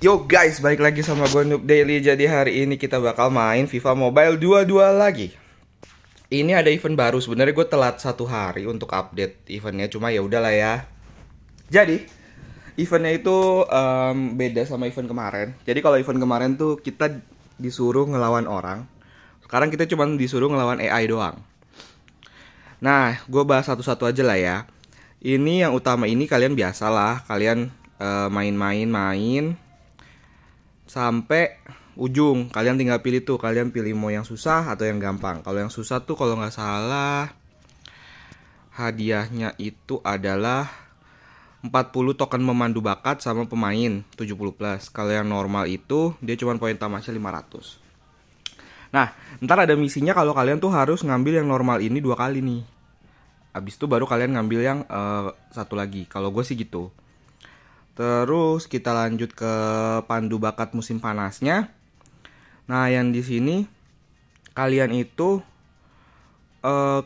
Yo guys, balik lagi sama gue Noob Daily. Jadi hari ini kita bakal main FIFA Mobile 22 lagi. Ini ada event baru. Sebenarnya gue telat 1 hari untuk update eventnya, cuma ya udahlah ya. Jadi eventnya itu beda sama event kemarin. Jadi kalau event kemarin tuh kita disuruh ngelawan orang. Sekarang kita cuma disuruh ngelawan AI doang. Nah, gue bahas satu-satu aja lah ya. Ini yang utama ini kalian biasalah, kalian main sampai ujung. Kalian tinggal pilih tuh, kalian pilih mau yang susah atau yang gampang. Kalau yang susah tuh kalau nggak salah hadiahnya itu adalah 40 token memandu bakat sama pemain 70 plus. Kalau yang normal itu dia cuma poin tamasya 500. Nah, ntar ada misinya kalau kalian tuh harus ngambil yang normal ini 2 kali nih. Abis itu baru kalian ngambil yang satu lagi. Kalau gue sih gitu. Terus kita lanjut ke pandu bakat musim panasnya. Nah, yang di sini kalian itu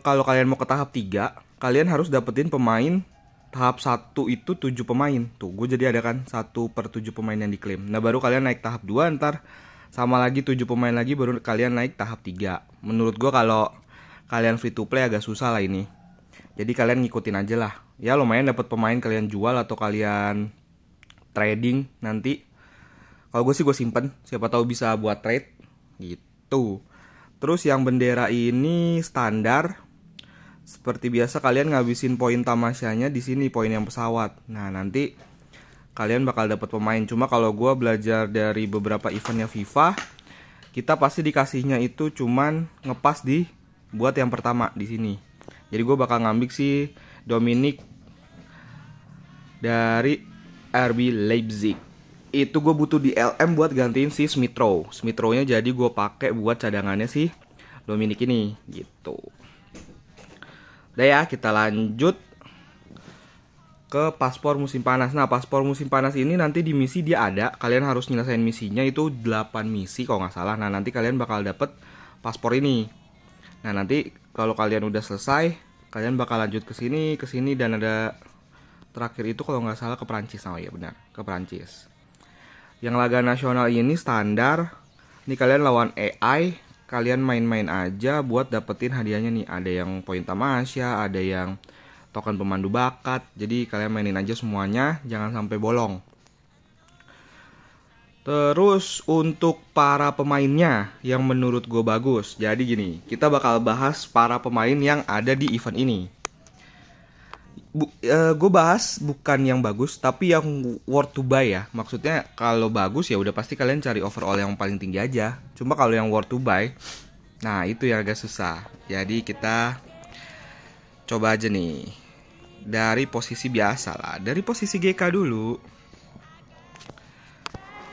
kalau kalian mau ke tahap 3, kalian harus dapetin pemain tahap 1 itu 7 pemain. Tuh, gue jadi ada kan 1/7 pemain yang diklaim. Nah, baru kalian naik tahap 2, ntar sama lagi 7 pemain lagi baru kalian naik tahap 3. Menurut gue kalau kalian free to play agak susah lah ini. Jadi kalian ngikutin aja lah. Ya lumayan dapat pemain kalian jual atau kalian trading nanti. Kalau gue sih gue simpen, siapa tahu bisa buat trade gitu. Terus yang bendera ini standar. Seperti biasa kalian ngabisin poin tamasyanya di sini, poin yang pesawat. Nah, nanti kalian bakal dapat pemain. Cuma kalau gue belajar dari beberapa eventnya FIFA, kita pasti dikasihnya itu cuman ngepas di buat yang pertama di sini. Jadi gue bakal ngambil si Dominic dari RB Leipzig. Itu gue butuh di LM buat gantiin si Smith Rowe. Smith Rowe-nya jadi gue pakai buat cadangannya si Dominic ini gitu. Udah ya, kita lanjut ke paspor musim panas. Nah, paspor musim panas ini nanti di misi dia ada. Kalian harus nyelesain misinya itu 8 misi kalau nggak salah. Nah, nanti kalian bakal dapet paspor ini. Nah, nanti kalau kalian udah selesai, kalian bakal lanjut ke sini dan ada terakhir itu kalau nggak salah ke Perancis. Oh iya benar, ke Perancis. Yang laga nasional ini standar. Ini kalian lawan AI, kalian main-main aja buat dapetin hadiahnya nih. Ada yang poin tamasya, ada yang token pemandu bakat. Jadi kalian mainin aja semuanya, jangan sampai bolong. Terus untuk para pemainnya yang menurut gue bagus. Jadi gini, kita bakal bahas para pemain yang ada di event ini. Gue bahas bukan yang bagus, tapi yang worth to buy ya. Maksudnya kalau bagus ya udah pasti kalian cari overall yang paling tinggi aja. Cuma kalau yang worth to buy, nah itu yang agak susah. Jadi kita coba aja nih dari posisi biasa lah. Dari posisi GK dulu.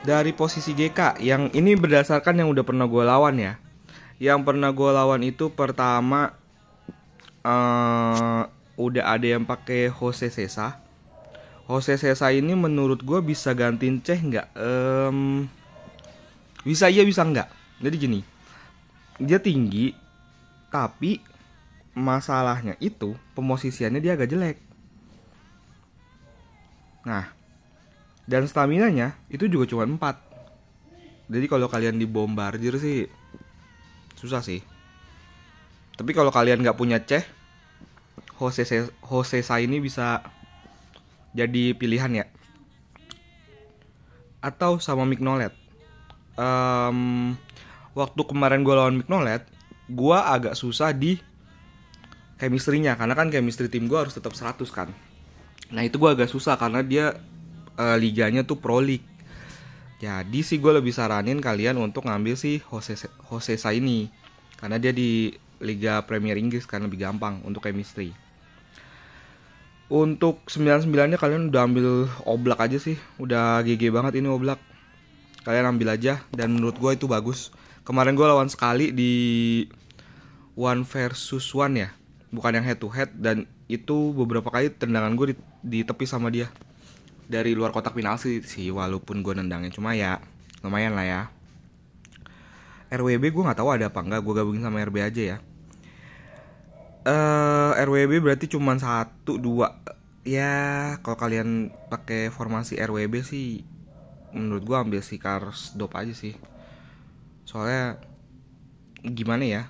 Dari posisi GK, yang ini berdasarkan yang udah pernah gue lawan ya. Yang pernah gue lawan itu pertama udah ada yang pakai Jose Sesa. Jose Sesa ini menurut gue bisa gantiin Ceh nggak? Bisa iya bisa nggak. Jadi gini, dia tinggi, tapi masalahnya itu pemosisiannya dia agak jelek. Nah, dan staminanya itu juga cuma 4. Jadi kalau kalian dibombardir sih susah sih. Tapi kalau kalian nggak punya Ceh, Jose Sa ini bisa jadi pilihan ya. Atau sama Mignolet. Waktu kemarin gue lawan Mignolet, gue agak susah di chemistry-nya. Karena kan chemistry tim gue harus tetap 100 kan. Nah itu gue agak susah karena dia liganya tuh Pro League. Jadi sih gue lebih saranin kalian untuk ngambil si Jose Sa ini. Karena dia di Liga Premier Inggris kan lebih gampang untuk chemistry. Untuk 99-nya kalian udah ambil Oblak aja sih. Udah GG banget ini Oblak. Kalian ambil aja dan menurut gue itu bagus. Kemarin gue lawan sekali di 1 versus 1 ya. Bukan yang head to head, dan itu beberapa kali tendangan gue di tepi sama dia. Dari luar kotak penalti sih, walaupun gue nendangnya, cuma ya lumayan lah ya. RWB gue nggak tahu ada apa nggak, gue gabungin sama RB aja ya. RWB berarti cuma 1, 2. Ya kalau kalian pakai formasi RWB sih menurut gue ambil si Karsdorp aja sih. Soalnya gimana ya,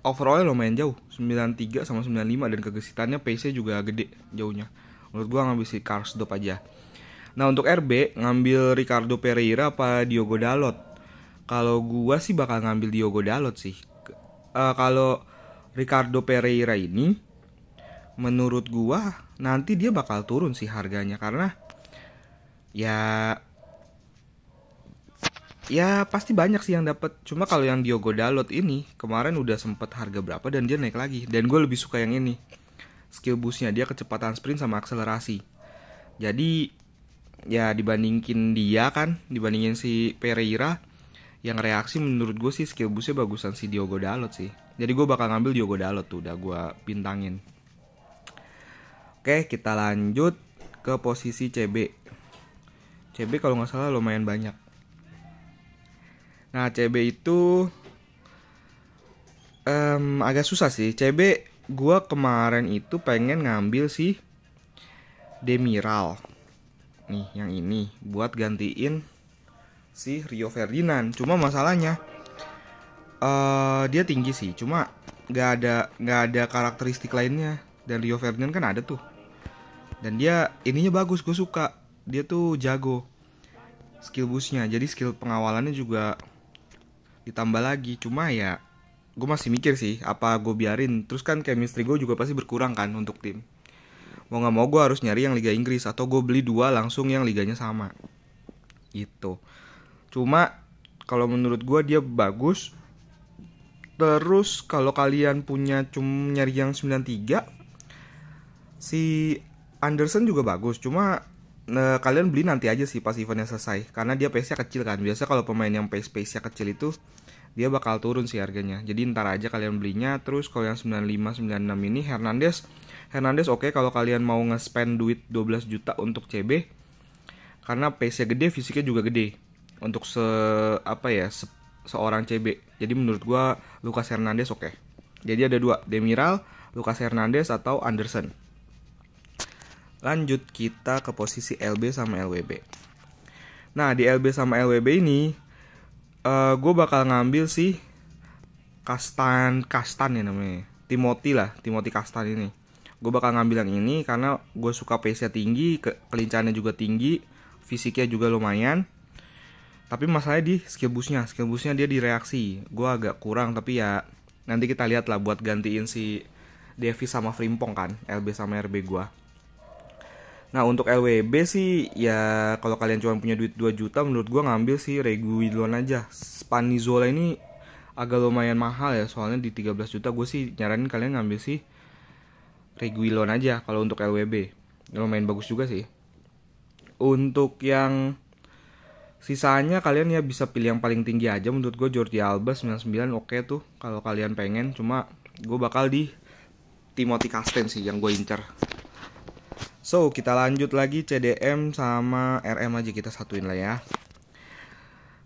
overall lumayan jauh, 93 sama 95, dan kegesitannya pace-nya juga gede jauhnya. Menurut gue ngambil si Karsdorp aja. Nah untuk RB ngambil Ricardo Pereira apa Diogo Dalot? Kalau gue sih bakal ngambil Diogo Dalot sih. Kalau Ricardo Pereira ini menurut gue nanti dia bakal turun sih harganya, karena ya pasti banyak sih yang dapat. Cuma kalau yang Diogo Dalot ini kemarin udah sempet harga berapa dan dia naik lagi. Dan gue lebih suka yang ini, skill boostnya dia, kecepatan sprint sama akselerasi. Jadi ya dibandingin si Pereira, yang reaksi menurut gue sih skill boostnya bagusan si Diogo Dalot sih. Jadi gue bakal ngambil Diogo Dalot tuh, udah gue bintangin. Oke, kita lanjut ke posisi CB. CB kalau nggak salah lumayan banyak. Nah CB itu agak susah sih. CB gue kemarin itu pengen ngambil si Demiral, nih yang ini, buat gantiin si Rio Ferdinand. Cuma masalahnya dia tinggi sih, cuma nggak ada karakteristik lainnya. Dan Rio Ferdinand kan ada tuh, dan dia ininya bagus, gue suka. Dia tuh jago skill boostnya, jadi skill pengawalannya juga ditambah lagi. Cuma ya gue masih mikir sih, apa gue biarin. Terus kan chemistry gue juga pasti berkurang kan untuk tim. Mau gak mau gue harus nyari yang Liga Inggris, atau gue beli 2 langsung yang liganya sama gitu. Cuma kalau menurut gue dia bagus. Terus kalau kalian punya cuma nyari yang 93, si Anderson juga bagus. Cuma kalian beli nanti aja sih pas eventnya selesai, karena dia pace-nya kecil kan. Biasa kalau pemain yang pace-nya kecil itu dia bakal turun sih harganya. Jadi ntar aja kalian belinya. Terus kalau yang 95, 96 ini Hernandez oke kalau kalian mau nge-spend duit 12 juta untuk CB, karena pace-nya gede, fisiknya juga gede untuk seorang CB. Jadi menurut gua Lucas Hernandez oke. Jadi ada 2, Demiral, Lucas Hernandez atau Anderson. Lanjut kita ke posisi LB sama LWB. Nah di LB sama LWB ini gue bakal ngambil si Kastan ya namanya, Timothy Kastan ini. Gue bakal ngambil yang ini karena gue suka pace-nya tinggi, kelincahannya juga tinggi, fisiknya juga lumayan. Tapi masalahnya di skill boostnya dia di reaksi. Gue agak kurang, tapi ya nanti kita lihat lah buat gantiin si Davis sama Frimpong kan, LB sama RB gue. Nah untuk LWB sih ya kalau kalian cuma punya duit 2 juta, menurut gue ngambil si Reguilon aja. Spinazzola ini agak lumayan mahal ya, soalnya di 13 juta. Gue sih nyaranin kalian ngambil si Reguilon aja kalau untuk LWB. Lumayan bagus juga sih. Untuk yang sisanya kalian ya bisa pilih yang paling tinggi aja. Menurut gue Jordi Alba 99 oke tuh kalau kalian pengen. Cuma gue bakal di Timothy Castagne sih yang gue incer. So kita lanjut lagi CDM sama RM aja, kita satuin lah ya.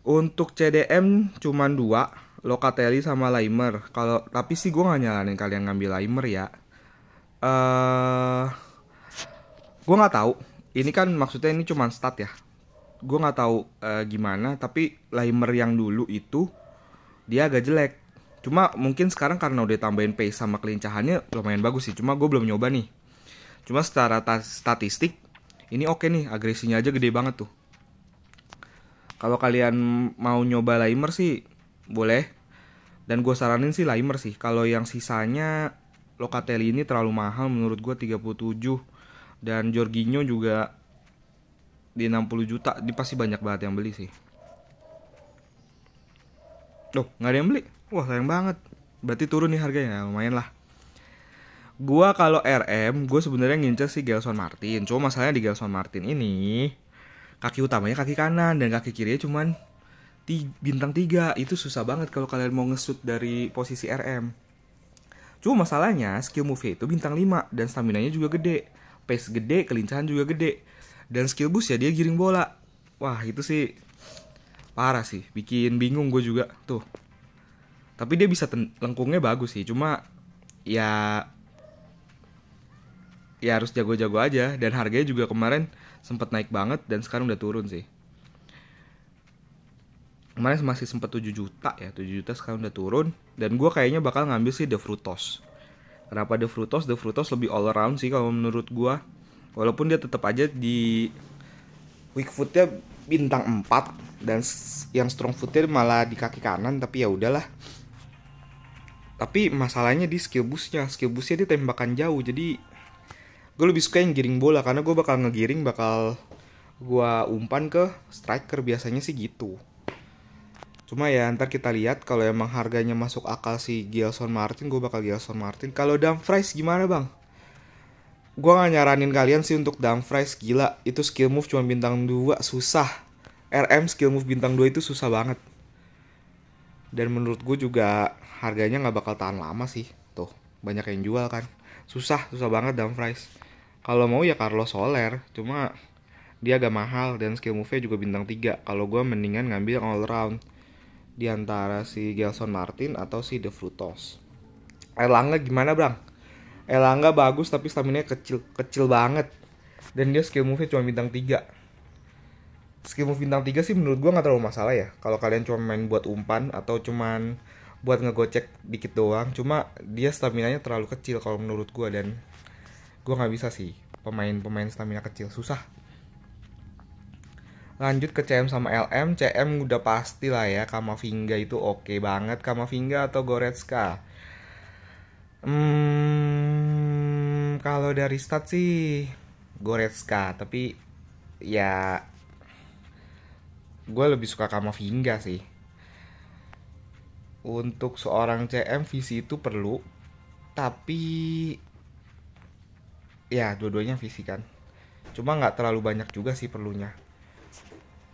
Untuk CDM cuman 2, Locatelli sama Laimer. Tapi sih gue gak nyaranin kalian ngambil Laimer ya. Gue nggak tahu. Ini kan maksudnya ini cuman stat ya. Gue nggak tahu gimana. Tapi Laimer yang dulu itu dia agak jelek. Cuma mungkin sekarang karena udah tambahin pace sama kelincahannya lumayan bagus sih. Cuma gue belum nyoba nih. Cuma secara statistik ini oke nih, agresinya aja gede banget tuh. Kalau kalian mau nyoba Laimer sih boleh. Dan gue saranin sih Laimer sih. Kalau yang sisanya Locatelli ini terlalu mahal menurut gue, 37. Dan Jorginho juga di 60 juta. Dia pasti banyak banget yang beli sih. Loh gak ada yang beli? Wah sayang banget. Berarti turun nih harganya, lumayan lah. Gua kalau RM, gue sebenarnya ngincer si Gelson Martin. Cuma masalahnya di Gelson Martin ini kaki utamanya kaki kanan dan kaki kirinya cuman bintang 3. Itu susah banget kalau kalian mau nge-shoot dari posisi RM. Cuma masalahnya skill move-nya itu bintang 5 dan stamina-nya juga gede. Pace gede, kelincahan juga gede. Dan skill boost ya dia giring bola. Wah itu sih parah sih, bikin bingung gue juga tuh. Tapi dia bisa lengkungnya bagus sih. Cuma ya harus jago-jago aja. Dan harganya juga kemarin Sempet naik banget dan sekarang udah turun sih. Kemarin masih sempet 7 juta ya, 7 juta sekarang udah turun. Dan gue kayaknya bakal ngambil sih The Frutos. Kenapa The Frutos? The Frutos lebih all around sih kalau menurut gue. Walaupun dia tetap aja di weak footnya bintang 4 dan yang strong footnya malah di kaki kanan, tapi ya udahlah. Tapi masalahnya di skill boostnya dia tembakan jauh, jadi gue lebih suka yang giring bola karena gue bakal ngegiring, bakal gue umpan ke striker, biasanya sih gitu. Cuma ya ntar kita lihat kalau emang harganya masuk akal si Gelson Martin, gue bakal Gelson Martin. Kalau Dumfries gimana bang? Gue gak nyaranin kalian sih untuk Dumfries, gila. Itu skill move cuma bintang 2, susah. RM skill move bintang 2 itu susah banget. Dan menurut gue juga harganya gak bakal tahan lama sih. Tuh, banyak yang jual kan. Susah banget Dumfries. Kalau mau ya Carlos Soler, cuma dia agak mahal dan skill move-nya juga bintang 3. Kalau gue mendingan ngambil all round di antara si Gelson Martin atau si De Frutos. Elanga gimana bang? Elanga bagus tapi stamina kecil banget. Dan dia skill move-nya cuma bintang 3. Skill move bintang 3 sih menurut gue gak terlalu masalah ya. Kalau kalian cuma main buat umpan atau cuman buat ngegocek dikit doang. Cuma dia stamina-nya terlalu kecil kalau menurut gue. Dan gue gak bisa sih pemain stamina kecil, susah. Lanjut ke CM sama LM. CM udah pasti lah ya, Kamavinga itu oke banget. Kamavinga atau Goretzka? Kalau dari stat sih Goretzka, tapi ya gue lebih suka Kamavinga sih. Untuk seorang CM visi itu perlu, tapi ya dua-duanya visi kan. Cuma nggak terlalu banyak juga sih perlunya.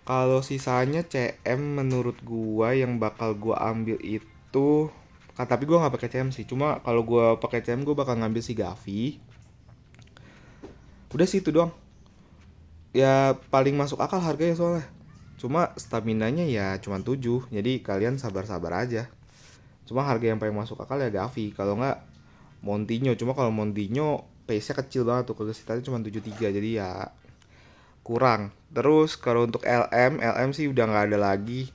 Kalau sisanya CM menurut gua yang bakal gua ambil itu, tapi gua nggak pakai CM sih. Cuma kalau gua pakai CM gua bakal ngambil si Gavi. Udah sih itu doang. Ya paling masuk akal harganya soalnya. Cuma staminanya ya cuma 7. Jadi kalian sabar-sabar aja. Cuma harga yang paling masuk akal ya Gavi. Kalau nggak Montinho. Cuma kalau Montinho pace-nya kecil banget tuh. Kalau tadi cuma 73. Jadi ya kurang. Terus kalau untuk LM sih udah nggak ada lagi,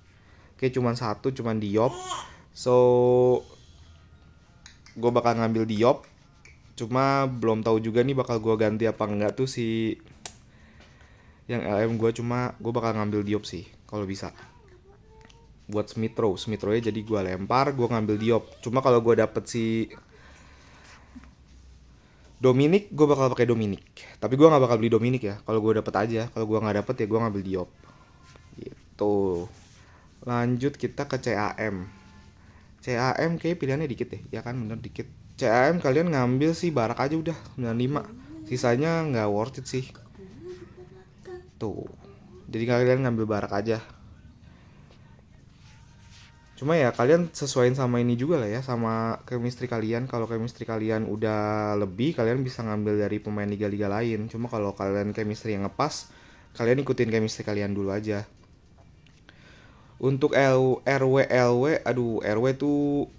kayak cuman satu, cuman Diop. So gue bakal ngambil Diop, cuma belum tahu juga nih bakal gue ganti apa enggak tuh si yang LM gue. Cuma gue bakal ngambil Diop sih kalau bisa buat Smith Rowe ya, jadi gue lempar, gue ngambil Diop. Cuma kalau gue dapet si Dominic, gue bakal pakai Dominic. Tapi gue nggak bakal beli Dominic ya. Kalau gue dapet aja. Kalau gue nggak dapet ya gue ngambil Diop. Gitu. Lanjut kita ke CAM. CAM kayak pilihannya dikit deh. Ya kan bener dikit. CAM kalian ngambil sih Barak aja udah 95. Sisanya nggak worth it sih. Tuh. Jadi kalian ngambil Barak aja. Cuma ya kalian sesuaiin sama ini juga lah ya, sama chemistry kalian. Kalau chemistry kalian udah lebih, kalian bisa ngambil dari pemain liga-liga lain. Cuma kalau kalian chemistry yang ngepas, kalian ikutin chemistry kalian dulu aja. Untuk RW, aduh RW tuh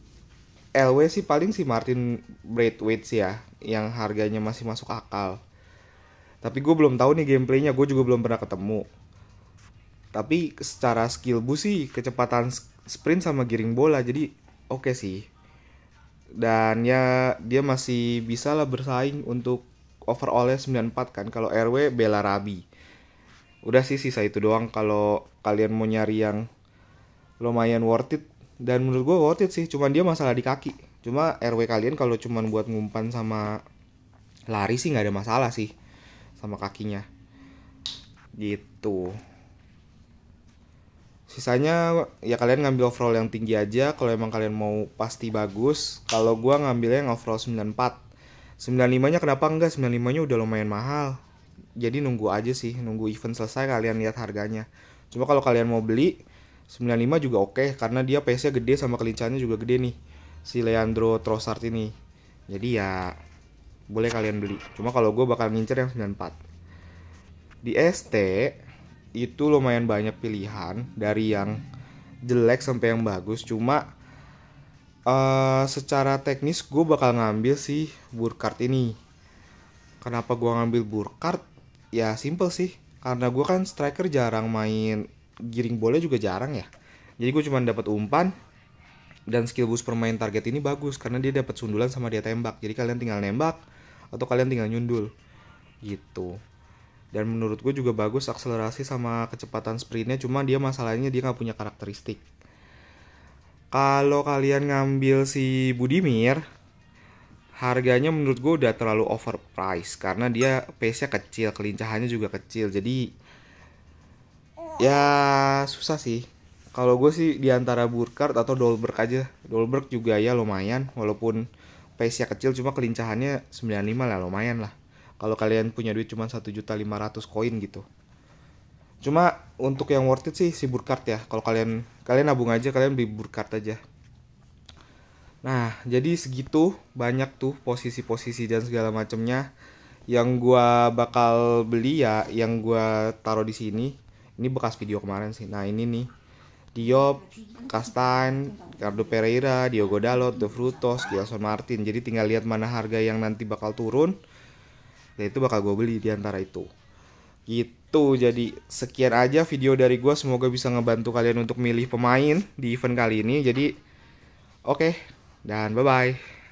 LW sih paling si Martin Braithwaite sih ya, yang harganya masih masuk akal. Tapi gue belum tahu nih gameplaynya, gue juga belum pernah ketemu. Tapi secara skill boost sih, kecepatan sprint sama giring bola, jadi oke sih. Dan ya dia masih bisa lah bersaing untuk overallnya 94 kan. Kalau RW Belarabi. Udah sih sisa itu doang kalau kalian mau nyari yang lumayan worth it. Dan menurut gue worth it sih, cuman dia masalah di kaki. Cuma RW kalian kalau cuman buat ngumpan sama lari sih gak ada masalah sih sama kakinya. Gitu. Sisanya ya kalian ngambil overall yang tinggi aja kalau emang kalian mau pasti bagus. Kalau gua ngambilnya yang overall 94. 95-nya kenapa enggak? 95-nya udah lumayan mahal. Jadi nunggu aja sih, nunggu event selesai kalian lihat harganya. Cuma kalau kalian mau beli 95 juga oke, karena dia pace-nya gede sama kelincahannya juga gede nih. Si Leandro Trossard ini. Jadi ya boleh kalian beli. Cuma kalau gua bakal ngincer yang 94. Di ST itu lumayan banyak pilihan, dari yang jelek sampai yang bagus. Cuma secara teknis gue bakal ngambil sih Burkhardt ini. Kenapa gue ngambil Burkhardt? Ya simple sih, Karena gue kan striker jarang main, giring bola juga jarang ya. Jadi gue cuma dapat umpan, dan skill boost permain target ini bagus karena dia dapat sundulan sama dia tembak. Jadi kalian tinggal nembak atau kalian tinggal nyundul gitu. Dan menurut gue juga bagus akselerasi sama kecepatan sprintnya, cuma dia masalahnya dia nggak punya karakteristik. Kalau kalian ngambil si Budimir, harganya menurut gue udah terlalu overpriced karena dia pace-nya kecil, kelincahannya juga kecil. Jadi ya susah sih. Kalau gue sih diantara Burkhardt atau Dolberg aja. Dolberg juga ya lumayan, walaupun pace-nya kecil cuma kelincahannya 95 lah, lumayan lah. Kalau kalian punya duit cuma 1.500.000 koin gitu. Cuma untuk yang worth it sih si Burkhardt ya. Kalau kalian nabung aja, kalian beli Burkhardt aja. Nah, jadi segitu banyak tuh posisi-posisi dan segala macamnya yang gua bakal beli ya, yang gua taruh di sini. Ini bekas video kemarin sih. Nah, ini nih. Diop, Castan, Ricardo Pereira, Diogo Dalot, De Frutos, Gelson Martin. Jadi tinggal lihat mana harga yang nanti bakal turun. Dan itu bakal gue beli di antara itu. Gitu, jadi sekian aja video dari gue. Semoga bisa ngebantu kalian untuk milih pemain di event kali ini. Jadi, oke, dan bye-bye.